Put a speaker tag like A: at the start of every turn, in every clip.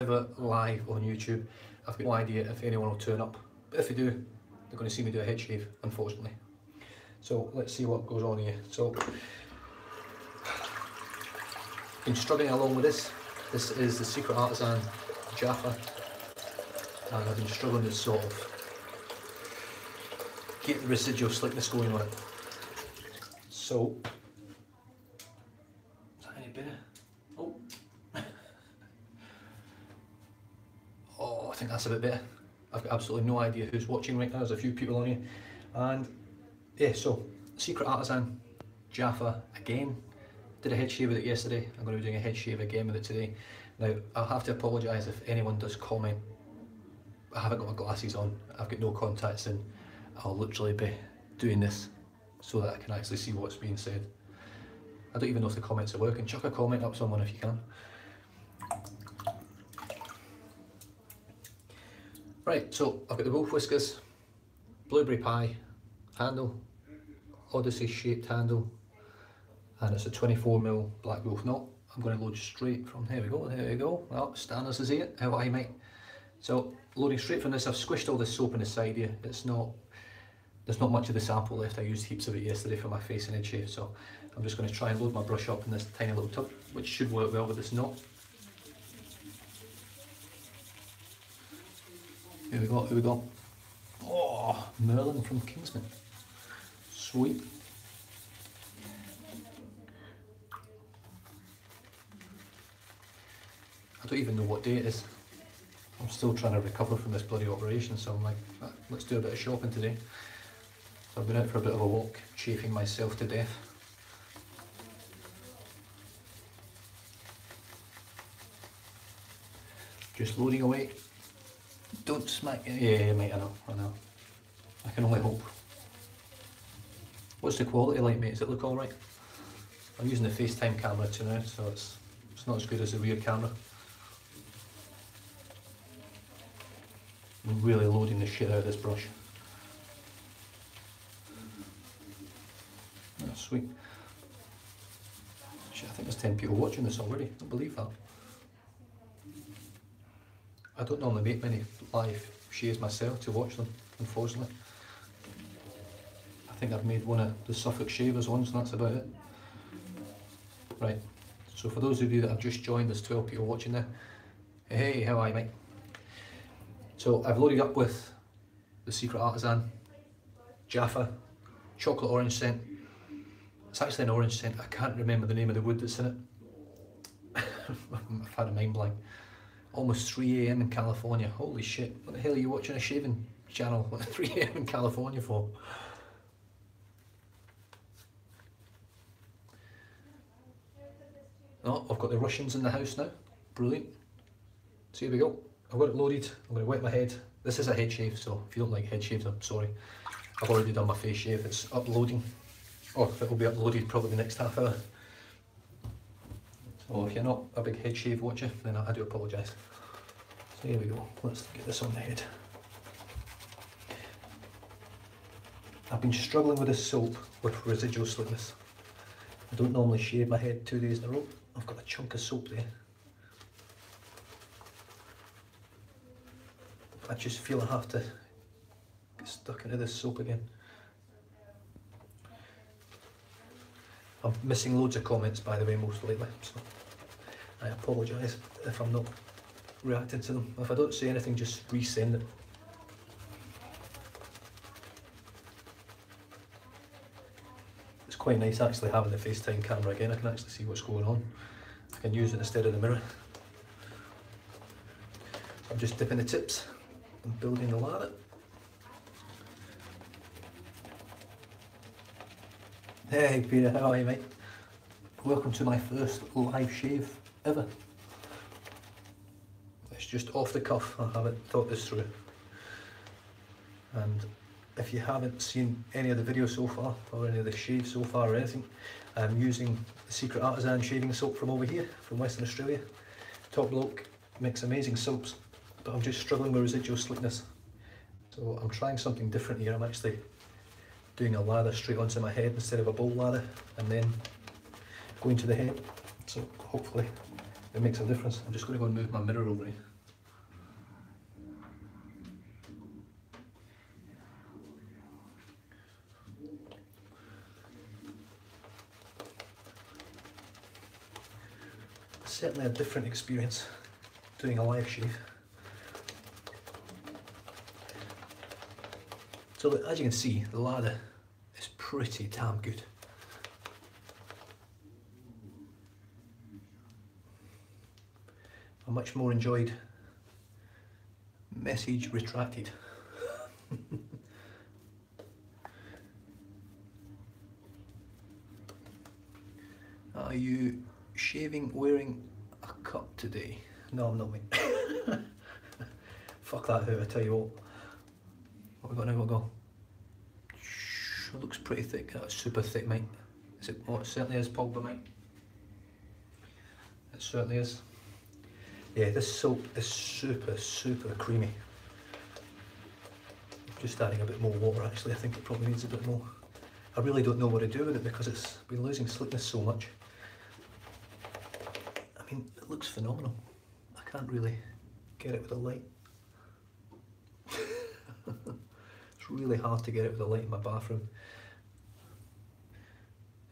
A: live on YouTube. I've got no idea if anyone will turn up, but if they do, they're going to see me do a head shave, unfortunately. So let's see what goes on here. So, been struggling along with this. This is the Secret Artisan Jaffa, and I've been struggling to sort of get the residual slickness going on it. So, is that any better? Oh. Oh, I think that's a bit better. I've got absolutely no idea who's watching right now. There's a few people on here. And yeah, so Secret Artisan Jaffa again. Did a head shave with it yesterday. I'm going to be doing a head shave again with it today. Now, I'll have to apologise if anyone does comment. I haven't got my glasses on. I've got no contacts in. I'll literally be doing this so that I can actually see what's being said. I don't even know if the comments are working. Chuck a comment up someone if you can. Right, so I've got the wolf whiskers, blueberry pie handle, Odyssey shaped handle, and it's a 24mm black wolf knot. I'm going to load straight from, there we go, oh, Stanners is here, how are you mate? So loading straight from this, I've squished all this soap in the side here. There's not much of the sample left. I used heaps of it yesterday for my face and head shave, so I'm just going to try and load my brush up in this tiny little tub, which should work well with this knot. Here we go. Oh, Merlin from Kingsman. Sweet. I don't even know what day it is. I'm still trying to recover from this bloody operation, so I'm like, let's do a bit of shopping today. So I've been out for a bit of a walk, chafing myself to death. Just loading away. Don't smack it. Yeah, mate, I know. I can only hope. What's the quality like, mate? Does it look alright? I'm using the FaceTime camera tonight, so it's not as good as the rear camera. I'm really loading the shit out of this brush. Oh, sweet. Shit, I think there's 10 people watching this already. I don't believe that. I don't normally make many live shaves myself to watch them, unfortunately. I think I've made one of the Suffolk Shavers once, and that's about it. Right, so for those of you that have just joined, there's 12 people watching there. Hey, how are you, mate? So I've loaded up with the Secret Artisan Jaffa chocolate orange scent. It's actually an orange scent. I can't remember the name of the wood that's in it. I've had a mind blank. Almost 3 AM in California. Holy shit, what the hell are you watching a shaving channel at 3 AM in California for? Oh, I've got the Russians in the house now. Brilliant. So here we go. I've got it loaded. I'm going to wet my head. This is a head shave, so if you don't like head shaves, I'm sorry. I've already done my face shave. It's uploading. Or it will be uploaded probably the next half hour. So if you're not a big head shave watcher, then I do apologise. So here we go. Let's get this on the head. I've been struggling with this soap with residual slickness. I don't normally shave my head 2 days in a row. I've got a chunk of soap there. I just feel I have to get stuck into this soap again. I'm missing loads of comments, by the way, most lately, so I apologise if I'm not reacting to them. If I don't say anything, just resend it. It's quite nice actually having the FaceTime camera again. I can actually see what's going on. I can use it instead of the mirror. So I'm just dipping the tips and building the lather. Hey Peter, how are you mate? Welcome to my first live shave ever. It's just off the cuff, I haven't thought this through. And if you haven't seen any of the videos so far, or any of the shaves so far or anything, I'm using the Secret Artisan shaving soap from over here, from Western Australia. Top bloke, makes amazing soaps, but I'm just struggling with residual slickness. So I'm trying something different here. I'm actually doing a lather straight onto my head instead of a bowl lather, and then going to the head. So hopefully it makes a difference. I'm just going to go and move my mirror over here. certainly a different experience doing a live shave. So as you can see, the lather is pretty damn good. A much more enjoyed message retracted. Are you shaving wearing a cup today? No, I'm not, mate. Fuck that out, I tell you what. What we got now? We'll go. It looks pretty thick. That's super thick, mate. Is it? Oh, it certainly is, Paul, mate. It certainly is. Yeah, this soap is super, super creamy. Just adding a bit more water, actually. I think it probably needs a bit more. I really don't know what to do with it because it's been losing slickness so much. I mean, it looks phenomenal. I can't really get it with a light. It's really hard to get it with a light in my bathroom.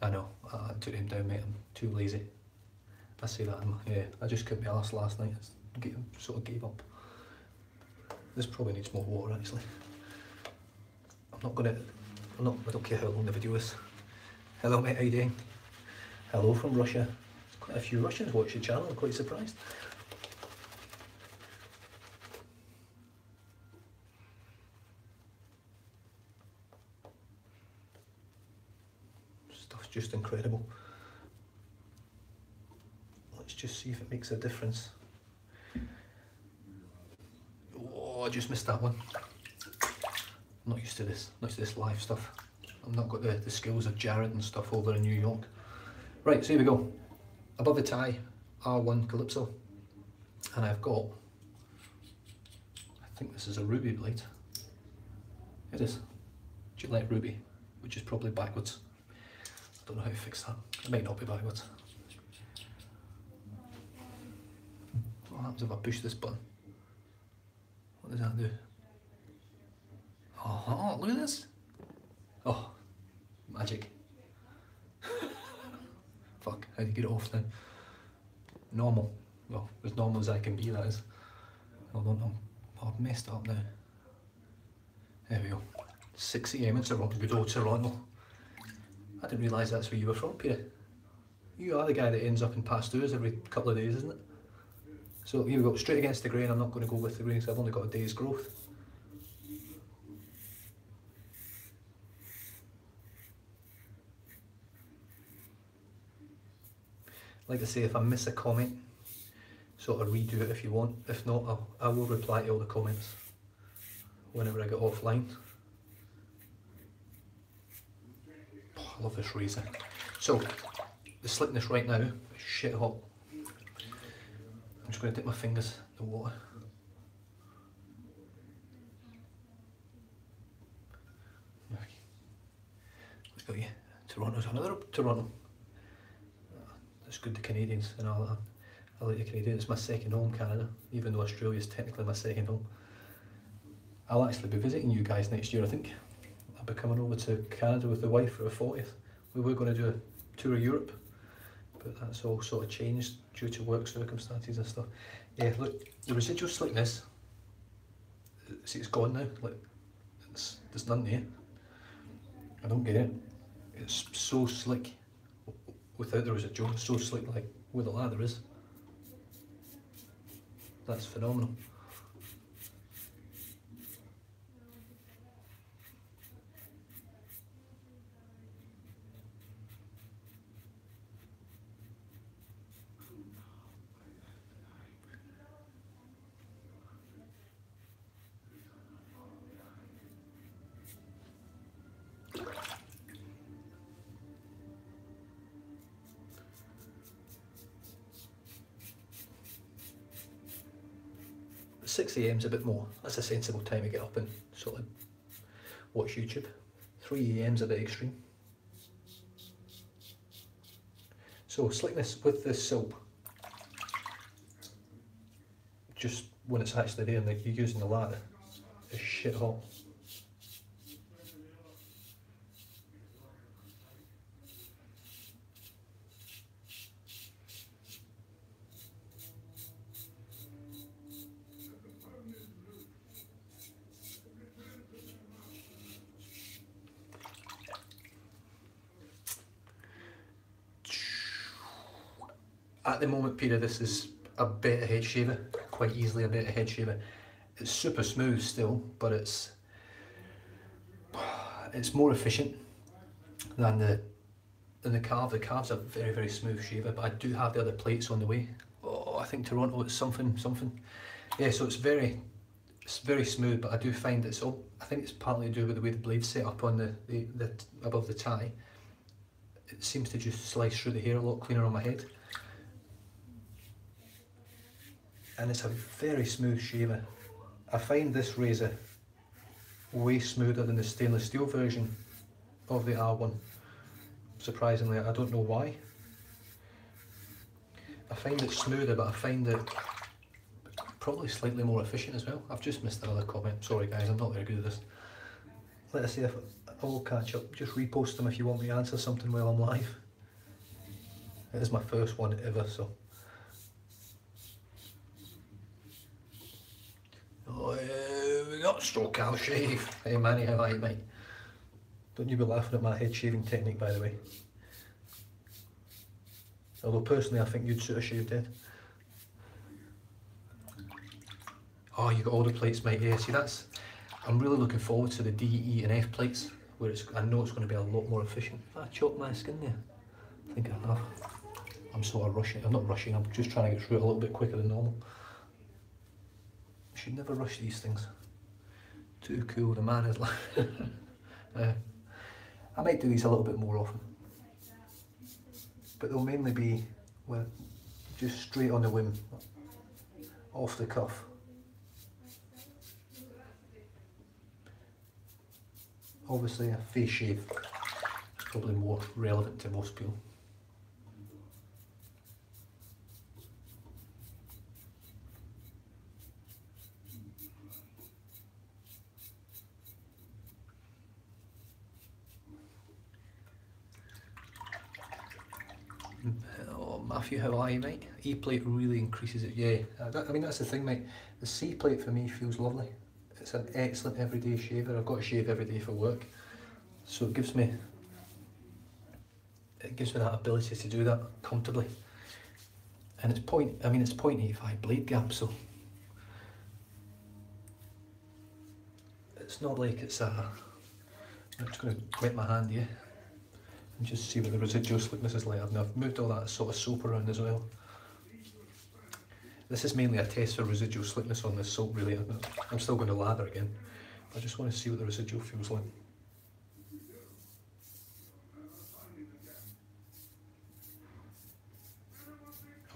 A: I know, I took him down, mate. I'm too lazy. I say that, yeah, I just couldn't be arsed last night. I sort of gave up. This probably needs more water, actually. I don't care how long the video is. Hello, mate, how you doing? Hello from Russia. There's quite a few Russians watch the channel, I'm quite surprised. Stuff's just incredible. Let's just see if it makes a difference. Oh, I just missed that one. I'm not used to this, live stuff. I've not got the skills of Jared and stuff over in New York. Right, so here we go. Above the tie, R1 Calypso. And I've got, I think this is a ruby blade. It is. Gillette ruby, which is probably backwards. I don't know how to fix that. It might not be backwards. What happens if I push this button? What does that do? Oh, look at this. Oh, magic. Fuck, how do you get it off now? Normal. Well, as normal as I can be, that is. Hold on, I've messed up now. There we go. 6 AM in Toronto, good old Toronto. I didn't realise that's where you were from, Peter. You are the guy that ends up in Pasteurs every couple of days, isn't it? So here we go, straight against the grain. I'm not going to go with the grain because I've only got a day's growth. Like I say, if I miss a comment, sort of redo it if you want. If not, I will reply to all the comments whenever I get offline. Oh, I love this razor. So, the slickness right now is shit hot. I'm just going to dip my fingers in the water. Look at you. Toronto's another Toronto. It's good, the Canadians and all that. I like the Canadians. It's my second home, Canada, even though Australia's technically my second home. I'll actually be visiting you guys next year, I think. I'll be coming over to Canada with the wife for her 40th. We were going to do a tour of Europe, but that's all sort of changed due to work circumstances and stuff. Yeah, look, the residual slickness, see, it's gone now. Like, there's none there. I don't get it. It's so slick without the residual. It's so slick, like where the lather is. That's phenomenal. But 6 AM is a bit more. That's a sensible time to get up and sort of watch YouTube. 3 AM is a bit extreme. So slickness with this soap, just when it's actually there and you're using the lather, is shit hot. at the moment period, this is a better head shaver, quite easily a better head shaver. It's super smooth still, but it's more efficient than the Carve. The Carve's a very, very smooth shaver, but I do have the other plates on the way. Oh, I think Toronto, it's something. Yeah, so it's very smooth, but I do find it's all, I think it's partly to do with the way the blade's set up on the above the tie. It seems to just slice through the hair a lot cleaner on my head. And it's a very smooth shaver. I find this razor way smoother than the stainless steel version of the R1. Surprisingly, I don't know why. I find it smoother, but I find it probably slightly more efficient as well. I've just missed another comment. Sorry guys, I'm not very good at this. Let us see if I will catch up. Just repost them if you want me to answer something while I'm live. It is my first one ever, so. Oh, we got stroke out shave. Hey Manny, how are you, mate? Don't you be laughing at my head shaving technique, by the way. Although personally I think you'd suit a shaved head. Oh, you got all the plates, mate. Yeah, see I'm really looking forward to the D, E and F plates, where I know it's going to be a lot more efficient. Have I chopped my skin there? I think I have. I'm sort of rushing. I'm not rushing, I'm just trying to get through it a little bit quicker than normal. You should never rush these things. Too cool, the man is like... I might do these a little bit more often. But they'll mainly be just straight on the whim, off the cuff. Obviously a face shave is probably more relevant to most people. Oh, Matthew, how are you, mate? E plate really increases it, yeah. I mean, that's the thing, mate. The C plate for me feels lovely. It's an excellent everyday shaver. I've got to shave every day for work, so it gives me that ability to do that comfortably. And it's 0.85 blade gap, so it's not like it's a... I'm just going to wet my hand here and just see what the residual slickness is like. I've moved all that sort of soap around as well. This is mainly a test for residual slickness on this soap really. I'm still going to lather again. I just want to see what the residual feels like.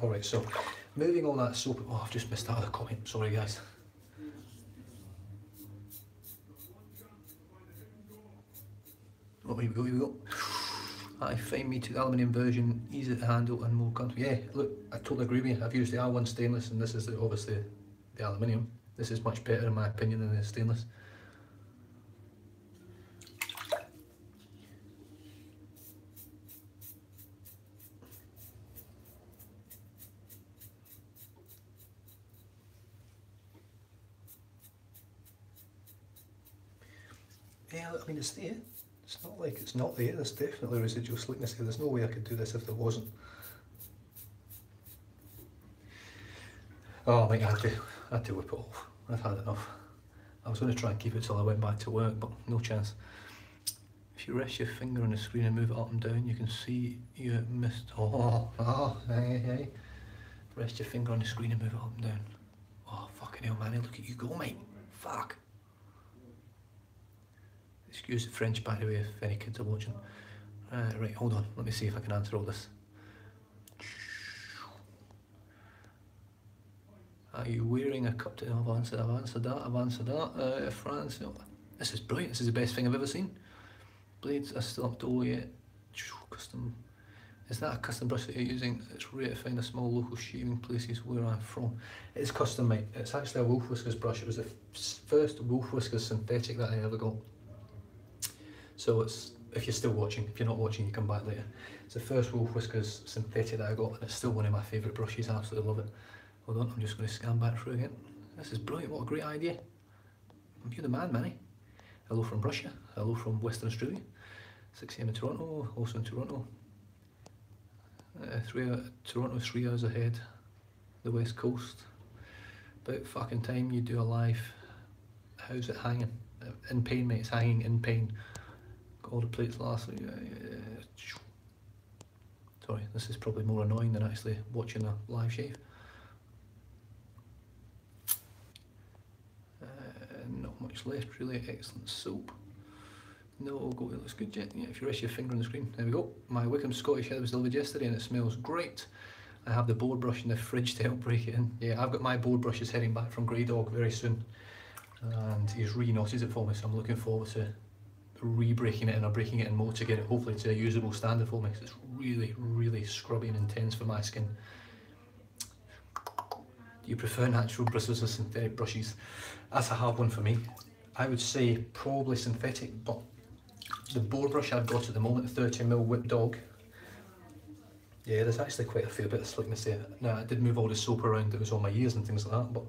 A: Alright, so moving all that soap... Oh, I've just missed out of the comment, sorry guys. Oh, here we go. I find me to the aluminium version easy to handle and more comfortable. Yeah, look, I totally agree with you. I've used the R1 stainless and this is obviously the aluminium. This is much better in my opinion than the stainless. Yeah, I mean it's there. It's not like it's not there, there's definitely residual slickness here. There's no way I could do this if there wasn't. Oh, I think I had to whip it off. I've had enough. I was going to try and keep it till I went back to work, but no chance. If you rest your finger on the screen and move it up and down, you can see you missed... hey. Rest your finger on the screen and move it up and down. Oh, fucking hell, man, look at you go, mate. Fuck. Excuse the French, by the way, if any kids are watching. Right, hold on, let me see if I can answer all this. Are you wearing a cup to... I've answered that. France, this is brilliant, this is the best thing I've ever seen. Blades are still up to all yet. Custom. Is that a custom brush that you're using? It's rare to find a small local shaving places where I'm from. It is custom, mate. It's actually a Wolf Whiskers brush. It was the first Wolf Whiskers synthetic that I ever got. So it's, if you're still watching, if you're not watching you come back later. It's the first Wolf Whiskers synthetic that I got and it's still one of my favourite brushes, I absolutely love it. Hold on, I'm just going to scan back through again. This is brilliant, what a great idea. You're the man, Manny. Hello from Russia, hello from Western Australia. 6 AM in Toronto, also in Toronto. Toronto 3 hours ahead, the west coast. About fucking time you do a live. How's it hanging? In pain, mate, it's hanging in pain. Got all the plates last week. Sorry, this is probably more annoying than actually watching a live shave. Not much left really, excellent soap. No, go, it looks good, yeah, if you rest your finger on the screen. There we go. My Wickham Scottish Head was delivered yesterday and it smells great. I have the board brush in the fridge to help break it in. Yeah, I've got my board brushes heading back from Grey Dog very soon. And he's re-knotted it for me, so I'm looking forward to re-breaking it in or breaking it in more to get it hopefully to a usable standard for me, because it's really, really scrubby and intense for my skin. Do you prefer natural bristles or synthetic brushes? That's a hard one for me. I would say probably synthetic, but the board brush I've got at the moment, the 30mm Whip Dog, yeah, there's actually quite a fair bit of slickness there. Now, I did move all the soap around that was on my ears and things like that, but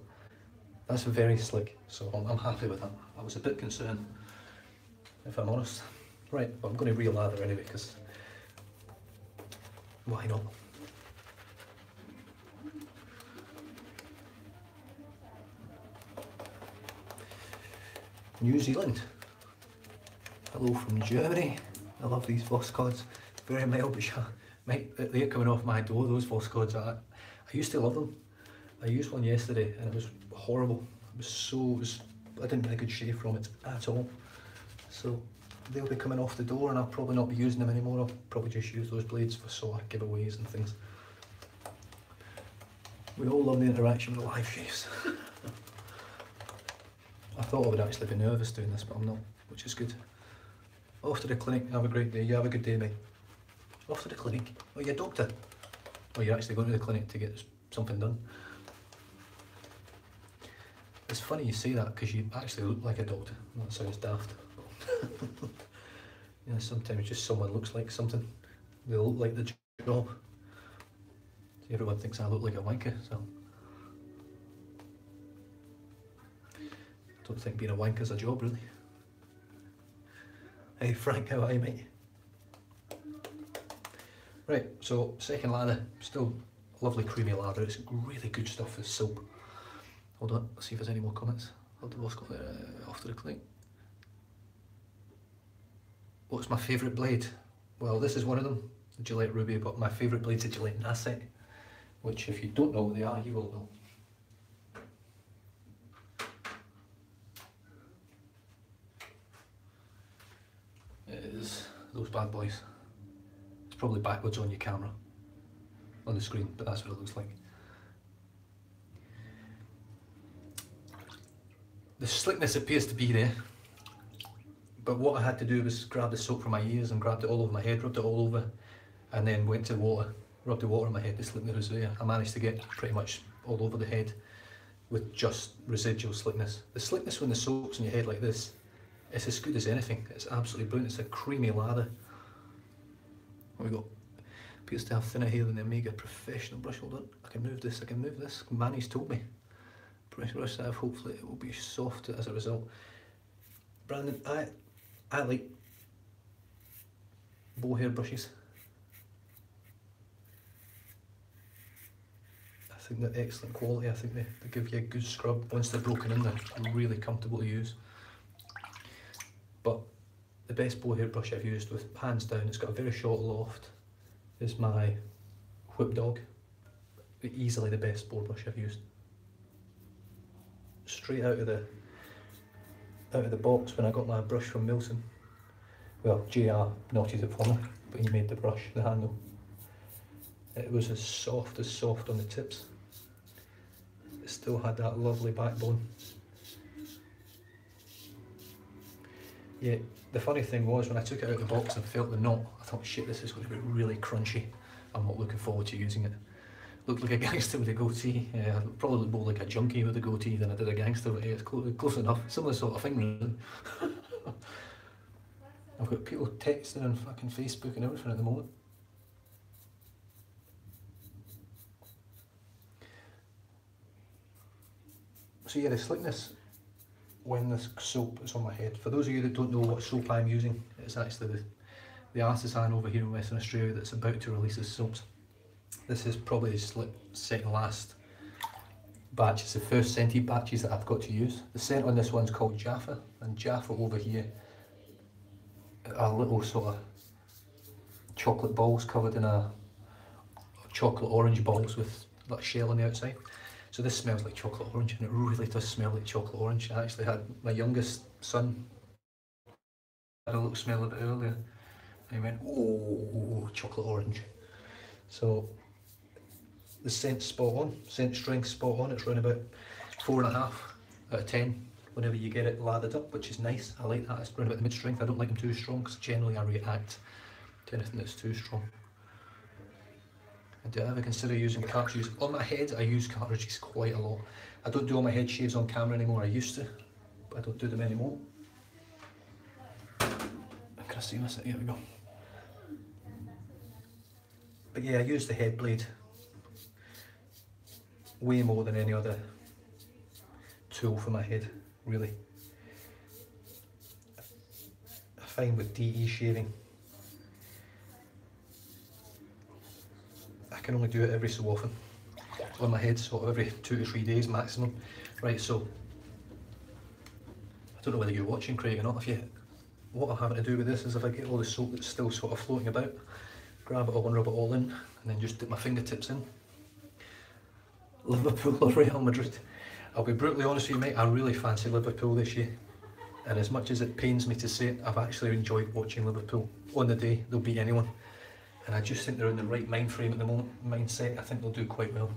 A: that's very slick, so I'm happy with that. I was a bit concerned, if I'm honest. Right, but I'm going to re-lather anyway, because why not? New Zealand. Hello from Germany. I love these Voscods. Very mild but sharp. Mate, they're coming off my door, those Voscods. I used to love them. I used one yesterday and it was horrible. I didn't get a good shave from it at all. So they'll be coming off the door and I'll probably not be using them anymore. I'll probably just use those blades for sort of giveaways and things. We all love the interaction with live shaves. I thought I would actually be nervous doing this, but I'm not, which is good. Off to the clinic, have a great day. You have a good day, mate. Off to the clinic. Oh, you're a doctor. Oh, you're actually going to the clinic to get something done. It's funny you say that because you actually look like a doctor. That sounds daft. You know, sometimes just someone looks like something. They look like the job. Everyone thinks I look like a wanker, so. I don't think being a wanker's a job, really. Hey Frank, how are you, mate? Right, so second lather, still lovely creamy lather. It's really good stuff, this soap. Hold on, let's see if there's any more comments. Off to the clinic. What's my favourite blade? Well, this is one of them, the Gillette Ruby, but my favourite blade's a Gillette Nasset, which if you don't know what they are, you will know. It is those bad boys. It's probably backwards on your camera, on the screen, but that's what it looks like. The slickness appears to be there, but what I had to do was grab the soap from my ears and grabbed it all over my head, rubbed it all over, and then went to water, rubbed the water on my head. The slickness was there. I managed to get pretty much all over the head with just residual slickness. The slickness when the soap's on your head like this, it's as good as anything. It's absolutely brilliant. It's a creamy lather. There we go. Appears to have thinner hair than the Omega Professional brush. Hold on. I can move this. I can move this. Manny's told me. Brush that. Hopefully it will be soft as a result. Brandon, I like bow hair brushes. I think they're excellent quality. I think they give you a good scrub. Once they're broken in, they're really comfortable to use. But the best bow hair brush I've used, with hands down, it's got a very short loft, is my Whip Dog. Easily the best bow brush I've used. Straight out of the box when I got my brush from Milson. Well, JR knotted it for me, but he made the brush, the handle. It was as soft on the tips. It still had that lovely backbone. Yeah, the funny thing was when I took it out of the box and felt the knot, I thought, shit, this is going to be really crunchy. I'm not looking forward to using it. Looked like a gangster with a goatee. Yeah, I probably looked more like a junkie with a goatee than I did a gangster, but yeah, it's close enough. Similar sort of thing, really. I've got people texting on fucking Facebook and everything at the moment. So yeah, the slickness when this soap is on my head. For those of you that don't know what soap I'm using, it's actually the artisan over here in Western Australia that's about to release his soaps. This is probably the second last batch. It's the first scented batches that I've got to use. The scent on this one's called Jaffa, and Jaffa over here are little sort of chocolate balls covered in a chocolate orange balls with that shell on the outside. So this smells like chocolate orange, and it really does smell like chocolate orange. I actually had my youngest son had a little smell of it earlier, and he went, "Oh, chocolate orange." So the scent's spot on, scent strength spot on. It's around about 4.5 out of 10 whenever you get it lathered up, which is nice. I like that. It's around about the mid strength. I don't like them too strong because generally I react to anything that's too strong. And do I ever consider using cartridges? On my head, I use cartridges quite a lot. I don't do all my head shaves on camera anymore. I used to, but I don't do them anymore. Can I see this? Here we go. But yeah, I use the head blade way more than any other tool for my head, really. I find with DE shaving, I can only do it every so often on my head, sort of every 2 to 3 days maximum. Right, so I don't know whether you're watching, Craig, or not. If you, what I'm having to do with this is if I get all the soap that's still sort of floating about, grab it all and rub it all in, and then just dip my fingertips in. Liverpool or Real Madrid. I'll be brutally honest with you, mate, I really fancy Liverpool this year. And as much as it pains me to say it, I've actually enjoyed watching Liverpool. On the day, they'll beat anyone. And I just think they're in the right mind frame at the moment, mindset. I think they'll do quite well.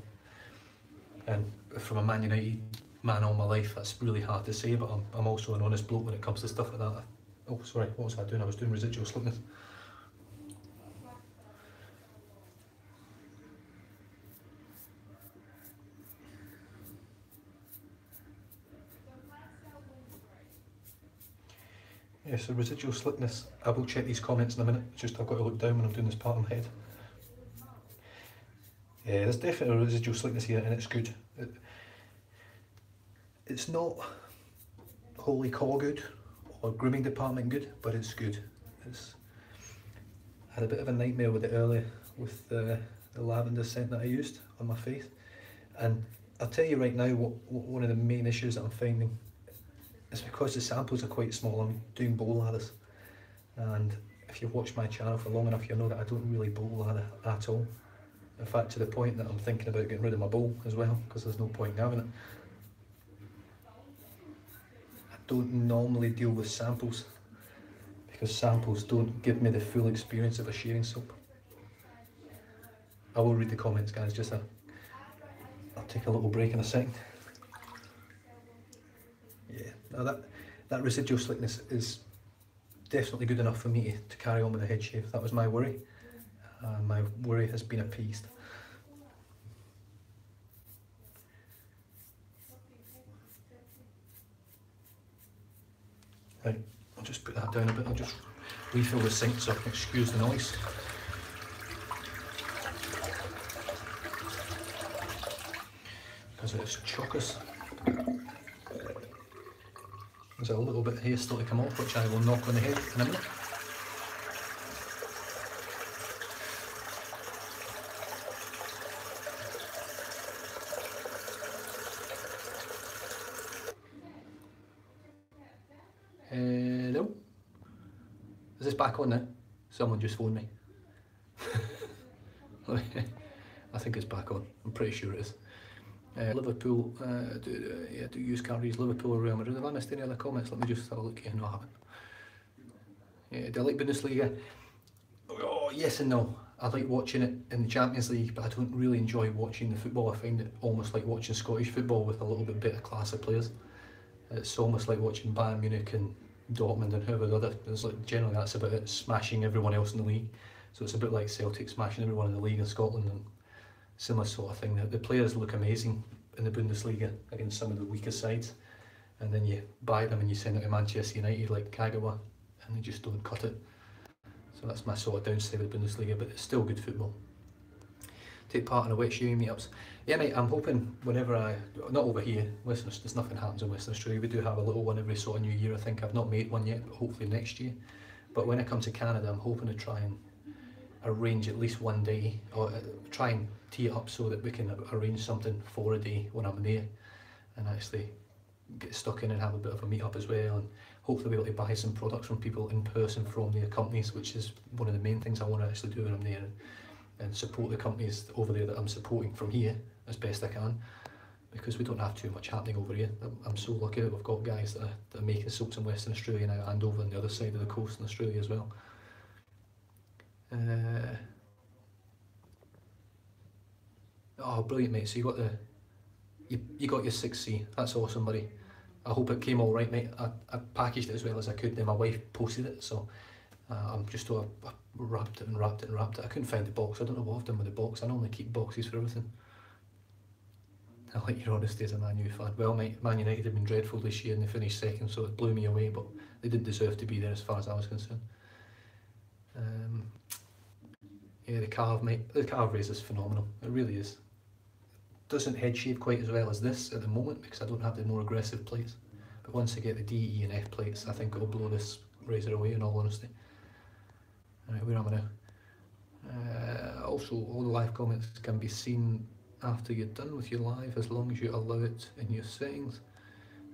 A: And from a Man United man all my life, that's really hard to say, but I'm also an honest bloke when it comes to stuff like that. Oh, sorry, what was I doing? I was doing residual slickness. Yeah, so residual slickness, I will check these comments in a minute, just I've got to look down when I'm doing this part of my head. Yeah, there's definitely a residual slickness here and it's good. It's not holy cow good or grooming department good, but it's good. I had a bit of a nightmare with it earlier with the lavender scent that I used on my face. And I'll tell you right now what one of the main issues that I'm finding. It's because the samples are quite small. I'm doing bowl lathers, and if you've watched my channel for long enough, you'll know that I don't really bowl lather at all. In fact, to the point that I'm thinking about getting rid of my bowl as well, because there's no point in having it. I don't normally deal with samples, because samples don't give me the full experience of a shaving soap. I will read the comments, guys, I'll take a little break in a second. Yeah, now that residual slickness is definitely good enough for me to carry on with a head shave. That was my worry, and my worry has been appeased. Right, I'll just put that down a bit. I'll just refill the sink so I can excuse the noise. Because it's chockers. There's a little bit of hair still to come off, which I will knock on the head in a minute. Hello? Is this back on now? Someone just phoned me. I think it's back on. I'm pretty sure it is. Liverpool, do use cartridges, Liverpool or Real Madrid. Have I missed any other comments? Let me just have a look here. No, I haven't. Yeah, do I like Bundesliga? Oh, yes and no. I like watching it in the Champions League, but I don't really enjoy watching the football. I find it almost like watching Scottish football with a little bit better class of players. It's almost like watching Bayern Munich and Dortmund and whoever the other. It's like generally that's about it, smashing everyone else in the league. So it's a bit like Celtic smashing everyone in the league in Scotland and similar sort of thing. The players look amazing in the Bundesliga against some of the weaker sides, and then you buy them and you send them to Manchester United like Kagawa, and they just don't cut it. So that's my sort of downside with the Bundesliga, but it's still good football. Take part in a wet shaving meetups. Yeah, mate, I'm hoping whenever not over here, there's nothing happens in Western Australia. We do have a little one every sort of New Year, I think. I've not made one yet, but hopefully next year. But when I come to Canada, I'm hoping to try and arrange at least one day, or try and tee it up so that we can arrange something for a day when I'm there, and actually get stuck in and have a bit of a meet up as well, and hopefully be able to buy some products from people in person from their companies, which is one of the main things I want to actually do when I'm there, and support the companies over there that I'm supporting from here as best I can, because we don't have too much happening over here. I'm so lucky that we've got guys that are making soaps in Western Australia now, and over on the other side of the coast in Australia as well. Oh, brilliant, mate. So you got your 6C. That's awesome, buddy. I hope it came all right, mate. I packaged it as well as I could, then my wife posted it, so I'm just I wrapped it and wrapped it and wrapped it. I couldn't find the box. I don't know what I've done with the box. I normally keep boxes for everything. I like your honesty as a Man U fan. Well, mate, Man United have been dreadful this year and they finished second, so it blew me away, but they didn't deserve to be there as far as I was concerned. Yeah, the carve, mate. The carve race is phenomenal. It really is. Doesn't head shave quite as well as this at the moment because I don't have the more aggressive plates. But once I get the D, E and F plates, I think it'll blow this razor away in all honesty. Alright, where am I now? Also, all the live comments can be seen after you're done with your live, as long as you allow it in your settings.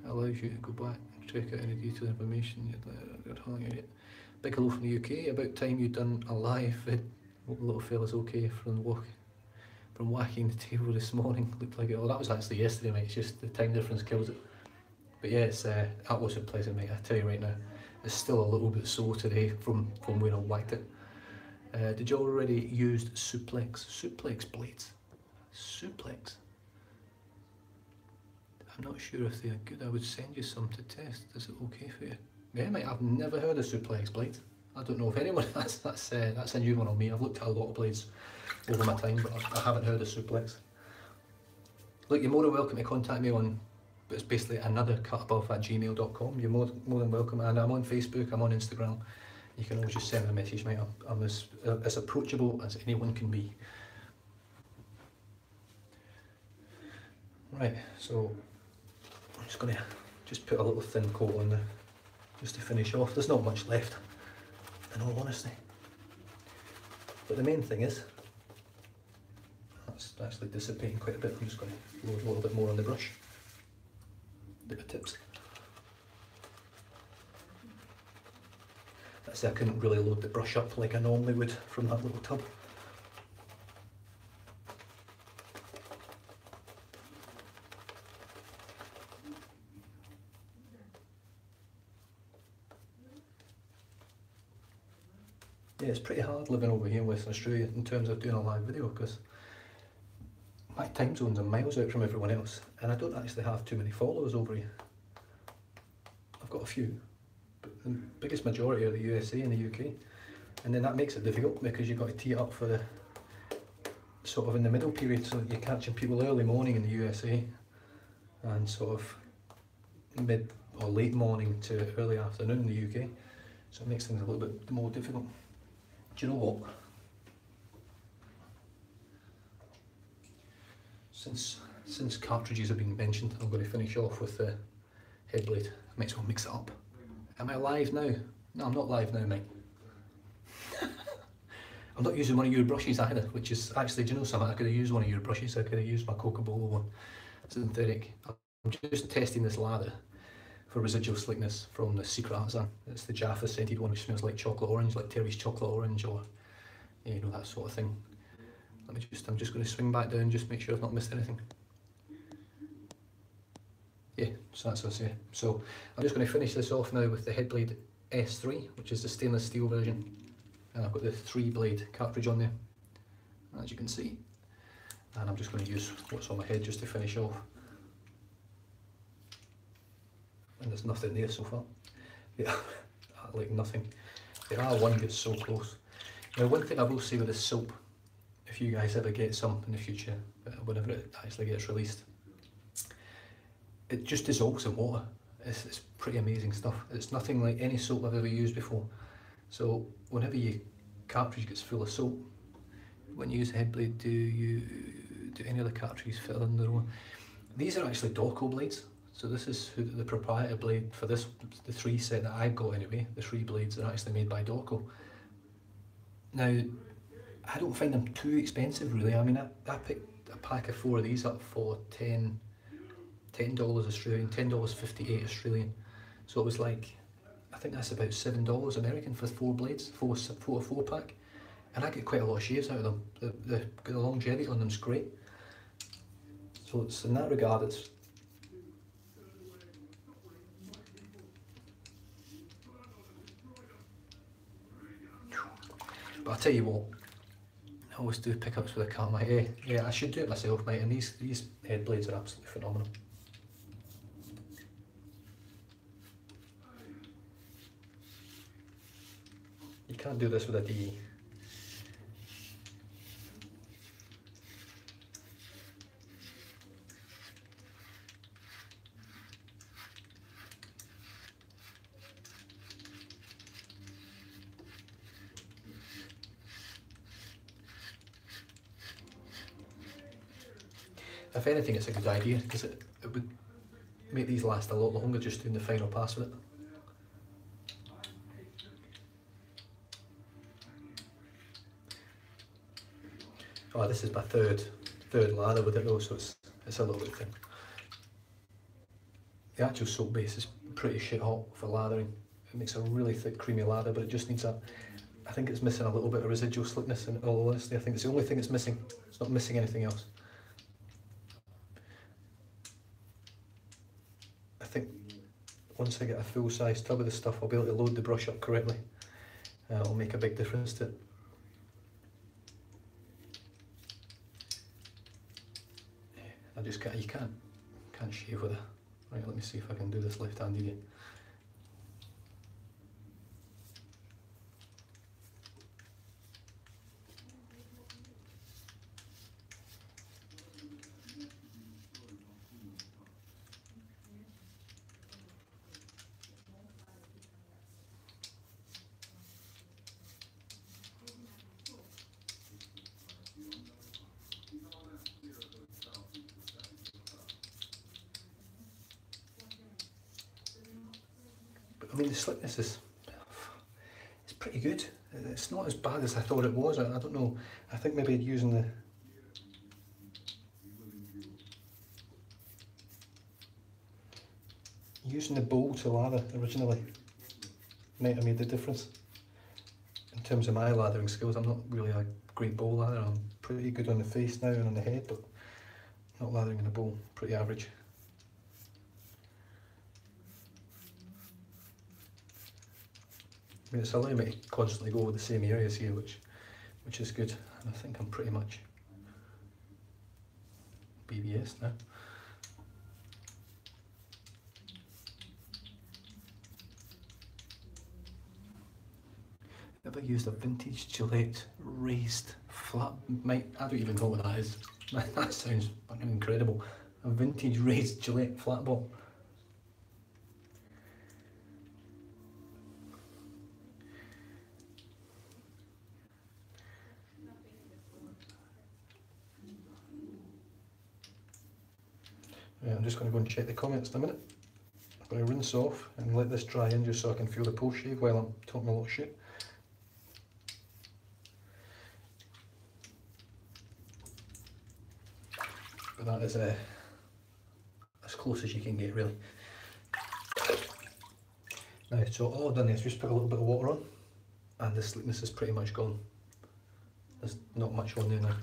A: It allows you to go back and check out any detailed information. Big hello from the UK. About time you done a live vid. Hope the little fella's okay from whacking the table this morning. Looked like it. Oh, that was actually yesterday, mate. It's just the time difference kills it. But yeah, that wasn't pleasant, mate. I tell you right now, it's still a little bit sore today from where I whacked it. Did you already use suplex blades? Suplex? I'm not sure if they're good. I would send you some to test. Is it okay for you? Yeah, mate. I've never heard of suplex blades. I don't know if anyone has. That's a new one on me. I've looked at a lot of blades over my time, but I haven't heard of suplex. Look, you're more than welcome to contact me on, but it's basically anothercutabove@gmail.com. You're more than welcome, and I'm on Facebook, I'm on Instagram. You can always just send me a message, mate. I'm as approachable as anyone can be. Right, so I'm just going to put a little thin coat on there, just to finish off. There's not much left, in all honesty. But the main thing is, that's actually dissipating quite a bit. I'm just going to load a little bit more on the brush. Bit of tips. That's it, I couldn't really load the brush up like I normally would from that little tub. Yeah, it's pretty hard living over here in Western Australia in terms of doing a live video, because my time zones are miles out from everyone else, and I don't actually have too many followers over here. I've got a few, but the biggest majority are the USA and the UK, and then that makes it difficult because you've got to tee it up for the sort of in the middle period, so you're catching people early morning in the USA and sort of mid or late morning to early afternoon in the UK, so it makes things a little bit more difficult. Do you know what? Since cartridges have been mentioned, I'm going to finish off with the head blade. Might as well mix it up. Am I live now? No, I'm not live now, mate. I'm not using one of your brushes either, which is actually, do you know something? I could have used one of your brushes. I could have used my Coca-Cola one, synthetic. I'm just testing this lather for residual slickness from the Secret Artisan. It's the Jaffa scented one, which smells like chocolate orange, like Terry's chocolate orange, or you know, that sort of thing. I'm just going to swing back down, just make sure I've not missed anything. Yeah, so that's what I say. So I'm just going to finish this off now with the Headblade S3, which is the stainless steel version, and I've got the 3-blade cartridge on there, as you can see. And I'm just going to use what's on my head just to finish off. And there's nothing there so far. Yeah, like nothing. The R1 gets so close. Now, one thing I will say with this soap, if you guys ever get some in the future, whenever it actually gets released, it just dissolves in water. It's pretty amazing stuff. It's nothing like any soap I've ever used before. So whenever your cartridge gets full of soap, when you use Headblade, do any other cartridges fit in their own? These are actually Dorco blades. So this is the proprietary blade for this, the 3 set that I've got anyway. The 3 blades are actually made by Dorco. Now, I don't find them too expensive really. I mean, I picked a pack of 4 of these up for $10 Australian, $10.58 Australian. So it was like, I think that's about $7 American for 4 blades, four pack. And I get quite a lot of shaves out of them. The longevity on them's great. So it's, in that regard, it's. But I'll tell you what, I always do pickups with a car, mate. Yeah, I should do it myself, mate. And these head blades are absolutely phenomenal. You can't do this with a DE. If anything, it's a good idea because it would make these last a lot longer just doing the final pass with it. Oh, this is my third lather with it though, so it's a little bit thin. The actual soap base is pretty shit hot for lathering. It makes a really thick creamy lather, but it just needs I think it's missing a little bit of residual slickness, in all honesty. I think it's the only thing it's missing. It's not missing anything else. I think once I get a full size tub of this stuff, I'll be able to load the brush up correctly. It'll make a big difference to it. You can't shave with it. Right, let me see if I can do this left-handed again. I mean, the slickness is it's pretty good. It's not as bad as I thought it was. I don't know. I think maybe using the bowl to lather originally might have made the difference. In terms of my lathering skills, I'm not really a great bowl latherer. I'm pretty good on the face now and on the head, but not lathering in a bowl. Pretty average. I mean, it's allowing me to constantly go over the same areas here, which is good. And I think I'm pretty much BBS now. Ever used a vintage Gillette raised flat? I don't even know what that is. That sounds fucking incredible. A vintage raised Gillette flat ball. Yeah, I'm just going to go and check the comments in a minute. I'm going to rinse off and let this dry in just so I can feel the post shave while I'm talking a lot of shit. But that is as close as you can get, really. Now, so all I've done is just put a little bit of water on, and the slickness is pretty much gone. There's not much on there now.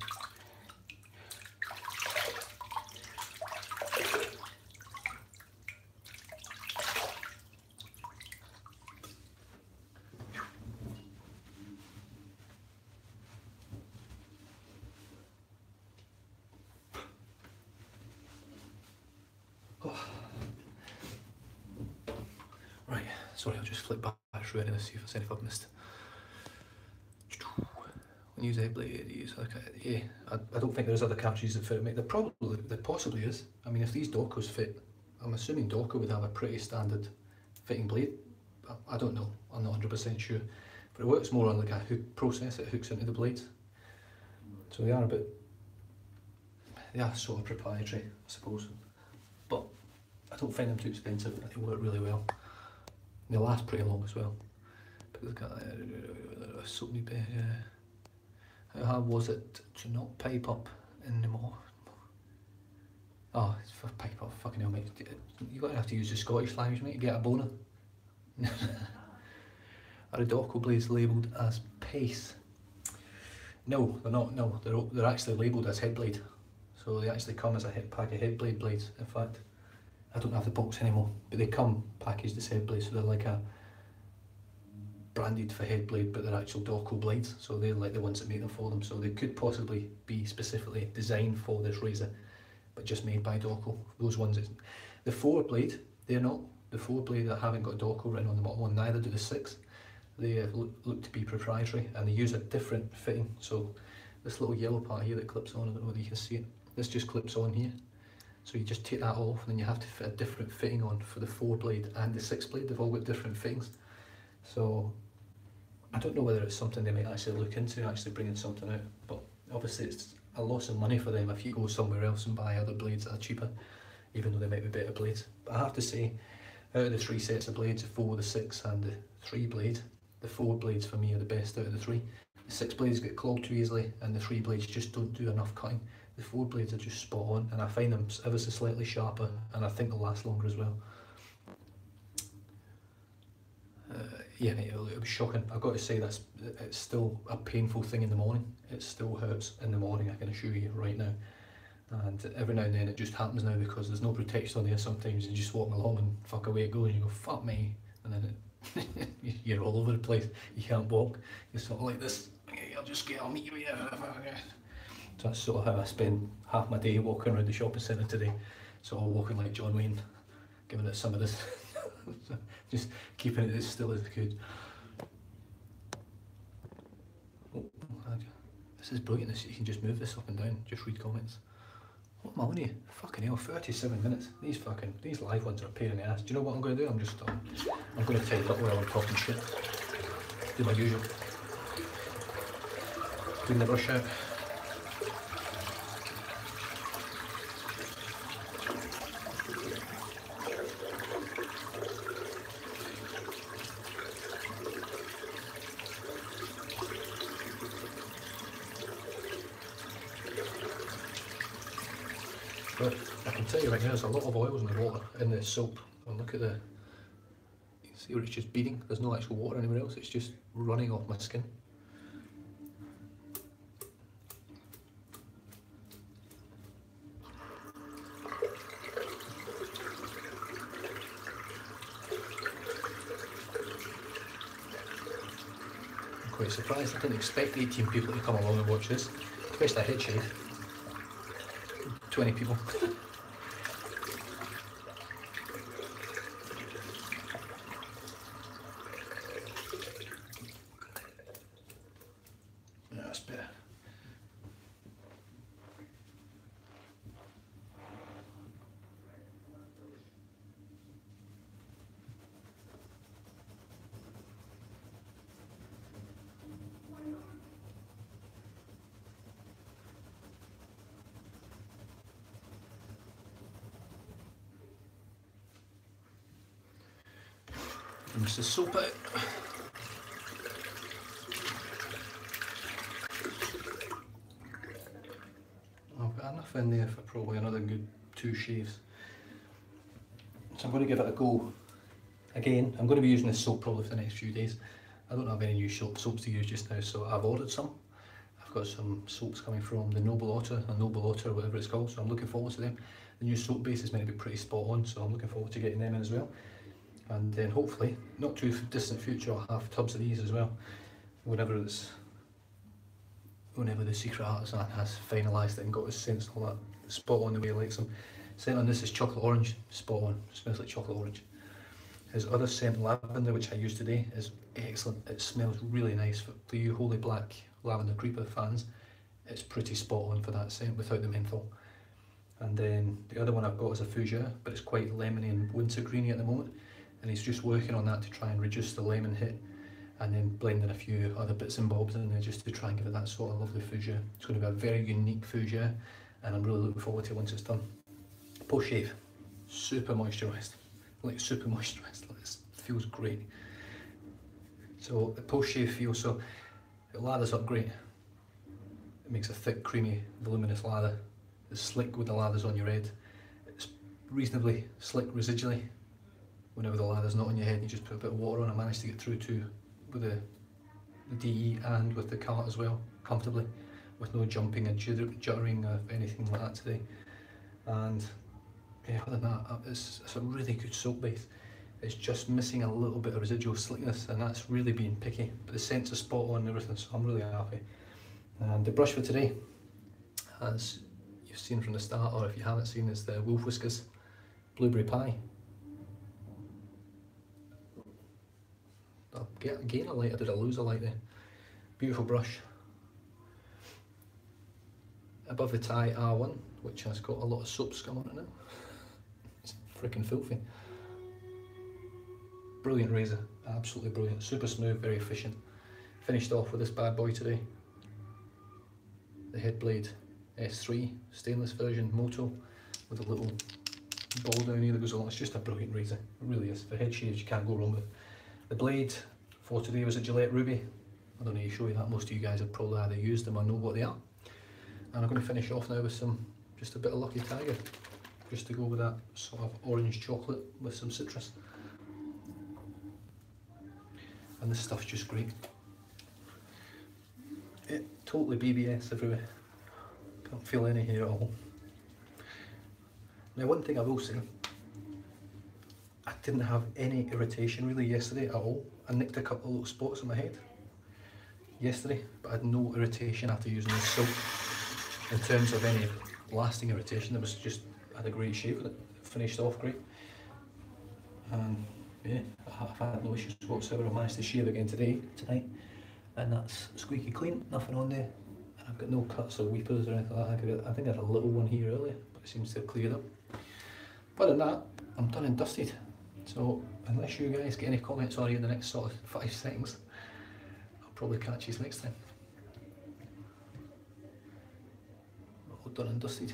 A: Right, sorry, I'll just flip back through it and see if there's anything I've missed. When you use a blade, use yeah, I don't think there's other cartridges that fit, mate. There possibly is. I mean, if these Docos fit, I'm assuming Doco would have a pretty standard fitting blade. I don't know, I'm not 100% sure. But it works more on like a hook process, it hooks into the blades. So they are sort of proprietary, I suppose. But I don't find them too expensive, they work really well. And they last pretty long as well. But they've got a soapy bit, How hard was it to not pipe up anymore? Oh, it's for pipe up, fucking hell mate. You're going to have to use the Scottish language mate to get a boner. Are the Dockle blades labelled as pace? No, they're not, no. They're actually labelled as head blade. So they actually come as a pack of head blade blades. In fact, I don't have the box anymore, but they come packaged as head blades, so they're like a branded for head blade, but they're actual Dockle blades, so they're like the ones that make them for them. So they could possibly be specifically designed for this razor, but just made by Dockle. Those ones, the 4 blade, they're not. The 4 blade that haven't got Dockle written on the bottom one, neither do the 6. They look to be proprietary, and they use a different fitting. So this little yellow part here that clips on, I don't know whether you can see it, this just clips on here. So you just take that off, and then you have to fit a different fitting on for the 4 blade and the 6 blade. They've all got different fittings. So I don't know whether it's something they might actually look into, actually bringing something out. But obviously it's a loss of money for them if you go somewhere else and buy other blades that are cheaper, even though they might be better blades. But I have to say, out of the 3 sets of blades, the 4, the 6 and the 3 blade, the 4 blades for me are the best out of the 3. The 6 blades get clogged too easily, and the 3 blades just don't do enough cutting. The 4 blades are just spot on, and I find them ever so slightly sharper, and I think they'll last longer as well. Yeah, it'll be shocking. I've got to say it's still a painful thing in the morning. It still hurts in the morning, I can assure you right now. And every now and then it just happens now because there's no protection on there. Sometimes you're just walking along and fuck away it goes, and you go, fuck me, and then you're all over the place. You can't walk. You're sort of like this. I'll meet you here. So that's sort of how I spend half my day walking around the shopping centre today. Sort of walking like John Wayne, giving it some of this. Just keeping it as still as I could. Oh, this is brilliant, this, you can just move this up and down, just read comments. What am I on here? Fucking hell, 37 minutes. These live ones are a pain in the ass. Do you know what I'm going to do? I'm going to tidy up while I'm talking shit. Do my usual. Clean the brush out. But I can tell you right now, there's a lot of oils in the water, in the soap. And look at you see where it's just beading? There's no actual water anywhere else, it's just running off my skin. I'm quite surprised, I didn't expect 18 people to come along and watch this, especially a head shave. 20 people. Yeah, that's better. Rinse the soap out. I've got enough in there for probably another good 2 shaves. So I'm going to give it a go again. I'm going to be using this soap probably for the next few days. I don't have any new soaps to use just now, so I've ordered some. I've got some soaps coming from the Noble Otter, whatever it's called, so I'm looking forward to them. The new soap base is meant to be pretty spot on, so I'm looking forward to getting them in as well. And then hopefully, not too distant future, I'll have tubs of these as well, whenever the Secret Artisan has finalised it and got his scents and all that spot on the way he likes them. Scent on this is chocolate orange, spot on, smells like chocolate orange. His other scent, lavender, which I used today, is excellent. It smells really nice. For you Holy Black Lavender Creeper fans, it's pretty spot on for that scent without the menthol. And then the other one I've got is a Fougere, but it's quite lemony and wintergreeny at the moment. And he's just working on that to try and reduce the lemon hit, and then blending a few other bits and bobs in there just to try and give it that sort of lovely Fougere. It's going to be a very unique Fougere, and I'm really looking forward to it once it's done. Post shave, super moisturised, like this feels great. So the post shave feels, so it lathers up great. It makes a thick, creamy, voluminous lather. It's slick with the lathers on your head. It's reasonably slick residually. Whenever the lather's not on your head, you just put a bit of water on. I managed to get through to with the DE and with the cart as well, comfortably, with no jumping and juttering or anything like that today. And yeah, other than that, it's a really good soap base. It's just missing a little bit of residual slickness, and that's really being picky. But the scents are spot on and everything, so I'm really happy. And the brush for today, as you've seen from the start, or if you haven't seen, is the Wolf Whiskers Blueberry Pie. I'll gain a light, I did I lose a light there. Beautiful brush. Above the tie R1, which has got a lot of soap scum on it now. It's freaking filthy. Brilliant razor, absolutely brilliant, super smooth, very efficient. Finished off with this bad boy today. The Headblade S3 stainless version Moto with a little ball down here that goes along. It's just a brilliant razor, it really is. For head shaves you can't go wrong with. The blade for today was a Gillette Ruby. I don't need to show you that, most of you guys have probably either used them or know what they are. And I'm going to finish off now with just a bit of Lucky Tiger, just to go with that sort of orange chocolate with some citrus. And this stuff's just great. Totally BBS everywhere. Can't feel any here at all. Now one thing I will say, I didn't have any irritation really yesterday at all. I nicked a couple of little spots on my head yesterday, but I had no irritation after using this soap. In terms of any lasting irritation, it was just, I had a great shave with it. Finished off great. And yeah, I've had no issues whatsoever. I managed to shave again tonight, and that's squeaky clean, nothing on there. And I've got no cuts or weepers or anything like that. I think I had a little one here earlier, but it seems to have cleared up. But other than that, I'm done and dusted. So unless you guys get any comments on you in the next sort of 5 seconds, I'll probably catch you next time. All done and dusted.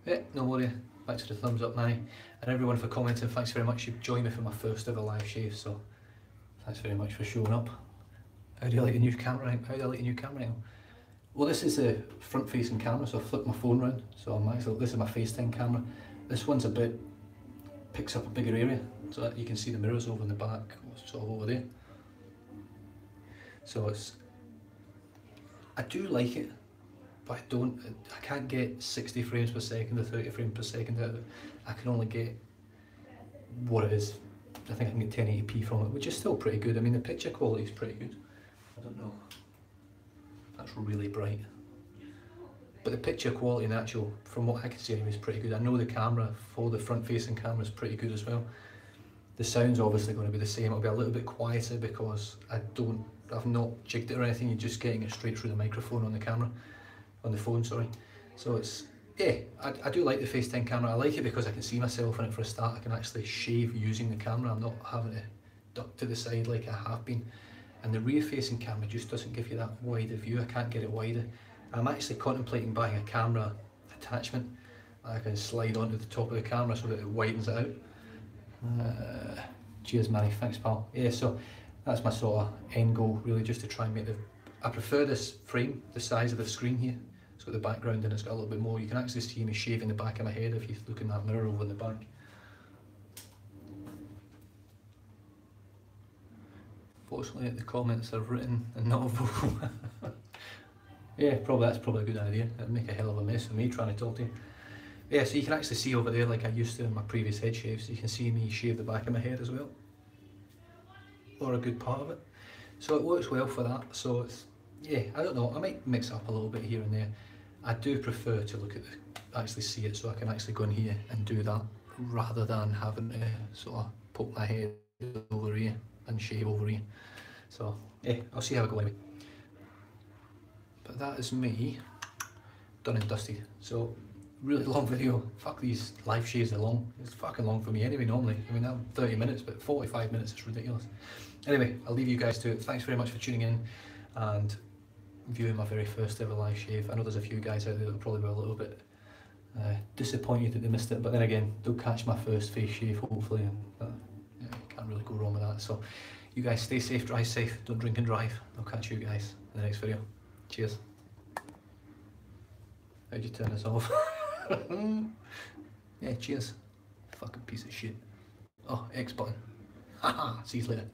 A: Yeah, no worry. Thanks for the thumbs up, Manny, and everyone for commenting. Thanks very much. You've joined me for my first ever live shave, so thanks very much for showing up. How do you like the new camera angle? How do you like the new camera angle? Well, this is a front-facing camera, so I flipped my phone round. So this is my FaceTime camera. This one's picks up a bigger area, so that you can see the mirrors over in the back, sort of over there. So I do like it. But I can't get 60 frames per second or 30 frames per second out of it. I can only get what it is. I think I can get 1080p from it, which is still pretty good. I mean, the picture quality is pretty good. I don't know. That's really bright. But the picture quality in actual, from what I can see anyway, is pretty good. I know the camera for the front-facing camera is pretty good as well. The sound's obviously going to be the same. It'll be a little bit quieter because I've not jigged it or anything. You're just getting it straight through the microphone on the camera. On the phone, sorry. So yeah, I do like the FaceTime camera. I like it because I can see myself in it for a start. I can actually shave using the camera. I'm not having to duck to the side like I have been. And the rear facing camera just doesn't give you that wider view. I can't get it wider. I'm actually contemplating buying a camera attachment that I can slide onto the top of the camera so that it widens it out. Cheers, Manny. Thanks, pal. Yeah, so that's my sort of end goal, really, just to try and make I prefer this frame, the size of the screen here. It's got the background and it's got a little bit more. You can actually see me shaving the back of my head if you look in that mirror over in the back. Fortunately, the comments are written and not vocal. Yeah, that's probably a good idea. It'd make a hell of a mess of me trying to talk to you. Yeah, so you can actually see over there like I used to in my previous head shaves. You can see me shave the back of my head as well, or a good part of it. So it works well for that. So yeah, I don't know. I might mix up a little bit here and there. I do prefer to look at actually see it, so I can actually go in here and do that rather than having to sort of poke my head over here and shave over here. So yeah, I'll see how I go anyway. But that is me done and dusted. So really long video. Fuck, these live shaves are long. It's fucking long for me anyway normally. I mean, I'm 30 minutes, but 45 minutes is ridiculous. Anyway, I'll leave you guys to it. Thanks very much for tuning in and viewing my very first ever live shave. I know there's a few guys out there that will probably be a little bit disappointed that they missed it, but then again, they'll catch my first face shave hopefully, and yeah, you can't really go wrong with that. So You guys stay safe, drive safe, don't drink and drive. I'll catch you guys in the next video. Cheers. How'd you turn this off? Yeah, cheers. Fucking piece of shit. Oh, X button. Haha, see you later.